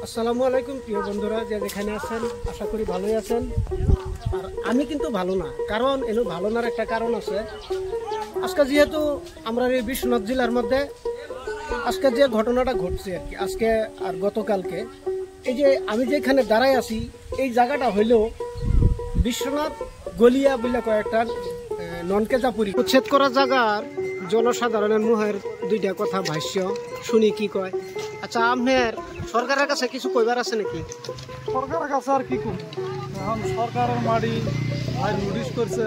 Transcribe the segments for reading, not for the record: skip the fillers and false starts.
আসসালামু আলাইকুম প্রিয় বন্ধুরা, যে যেখানে আছেন আশা করি ভালোই আছেন। আর আমি কিন্তু ভালো না, কারণ এনে ভালো নার একটা কারণ আছে। আজকে যেহেতু আমরা এই বিশ্বনাথ জেলার মধ্যে আজকে যে ঘটনাটা ঘটছে আর কি, আজকে আর গতকালকে, এই যে আমি যেখানে দাঁড়াই আছি এই জায়গাটা হইল বিশ্বনাথ গলিয়া বলে কয়েকটা ননকেজাপুরি উচ্ছেদ করা জায়গার জনসাধারণের মুহের দুইটা কথা ভাষ্য শুনি কি কয়। আচ্ছা, আপনার সরকারের কাছে কিছু কইবার আছে নাকি? সরকারের কাছে আর কি কম, এখন সরকারের মাড়ি ভাই নোটিশ করছে,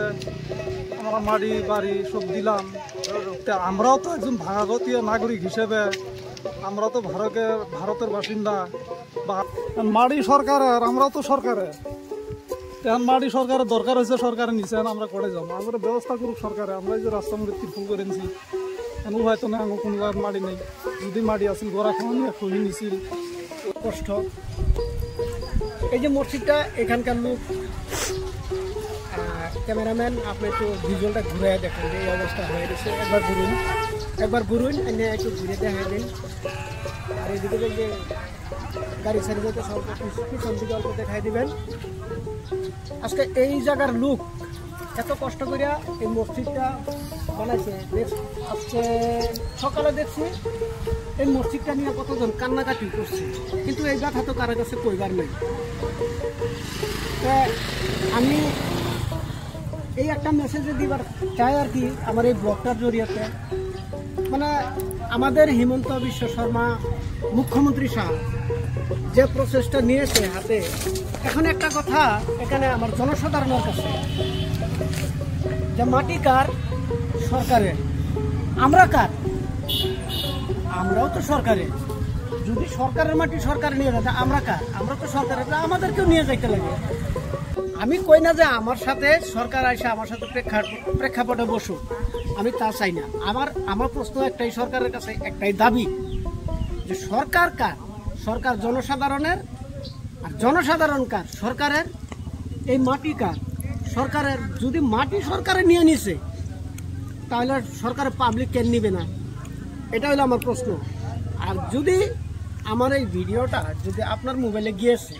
আমরা মাড়ি বাড়ি সব দিলাম। আমরাও তো একজন ভারতীয় নাগরিক হিসেবে আমরা তো ভারতের বাসিন্দা, বা মাড়ি সরকারের, আমরাও তো সরকারের। এখন মাড়ি সরকারের দরকার হয়েছে, সরকারে নিচে আমরা করে যাবো, আমরা ব্যবস্থা করুক সরকারে। আমরা এই যে রাস্তা মধ্যে ফুল করে নিছি, এখন হয়তো না কোনো মাড়ি নেই, যদি মাড়ি আসিল গোড়া খাওয়ানি খুবই নিছিল কষ্ট। এই যে মসজিদটা, এখানকার লোক, ক্যামেরাম্যান আপনি একটু ভিজুয়ালটা ঘুরে দেখেন যে এই অবস্থা হয়ে গেছে। একবার ঘুরুন এনে একটু ঘুরে দেখা দিন। আর এদিকে যে গাড়ি সারি যেতে স্বল্প পিছন দিকে অল্প দেখাই দিবেন। আজকে এই জায়গার লোক এত কষ্ট করিয়া এই মসজিদটা বানাইছে। আজকে সকালে দেখছি এই মসজিদটা নিয়ে কতজন কান্নাকাটি করছে, কিন্তু এই কথা তো কারো কাছে কইবার নেই। আমি এই একটা মেসেজ দিবার চাই আর কি আমার এই ব্লগটার জরিয়াতে। মানে আমাদের হিমন্ত বিশ্ব শর্মা মুখ্যমন্ত্রী সাহেব যে প্রসেসটা নিয়েছে হাতে, এখন একটা কথা এখানে আমার জনসাধারণের কাছে, যে মাটি কার? সরকারের। আমরা কার? আমরাও তো সরকারের। যদি সরকারের মাটি সরকার নিয়ে যায়, আমরা কার? আমরা তো সরকারের, আমাদেরকেও নিয়ে যাইতে লাগে। আমি কই না যে আমার সাথে সরকার আইসা আমার সাথে প্রেক্ষাপটে বসুক, আমি তা চাই না। আমার প্রশ্ন একটাই, সরকারের কাছে একটাই দাবি, যে সরকার কার? সরকার জনসাধারণের। আর জনসাধারণ কার? সরকারের। এই মাটি কার? সরকারের। যদি মাটি সরকারে নিয়ে নিছে, তাহলে সরকারের পাবলিক কেন নিবে না? এটা হলো আমার প্রশ্ন। আর যদি আমার এই ভিডিওটা যদি আপনার মোবাইলে গিয়েছে,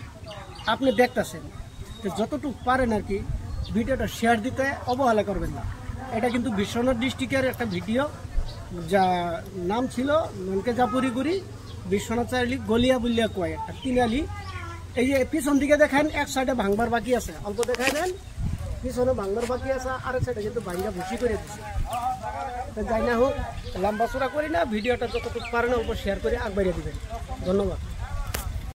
আপনি দেখতেছেন, তো যতটুকু পারেন আর কি ভিডিওটা শেয়ার দিতে অবহেলা করবেন না। এটা কিন্তু বিশ্বনাথ ডিস্ট্রিক্টের একটা ভিডিও, যা নাম ছিল ননকেজাপুরি বিশ্বনাথ চারিলি গলিয়া বলিয়া কয় একটা তিনালি। এই যে পিছন দিকে দেখেন, এক সাইডে ভাঙবার বাকি আছে, অল্প দেখাই দেন, পিছনে ভাঙবার বাকি আছে, আর এক সাইডে কিন্তু ভাঙ্গা ভুসি করে দিচ্ছে। যাই না হোক, লম্বা চড়া করি না, ভিডিওটা যতটুকু পারেন অল্প শেয়ার করে আগবাড়িয়ে দিবেন। ধন্যবাদ।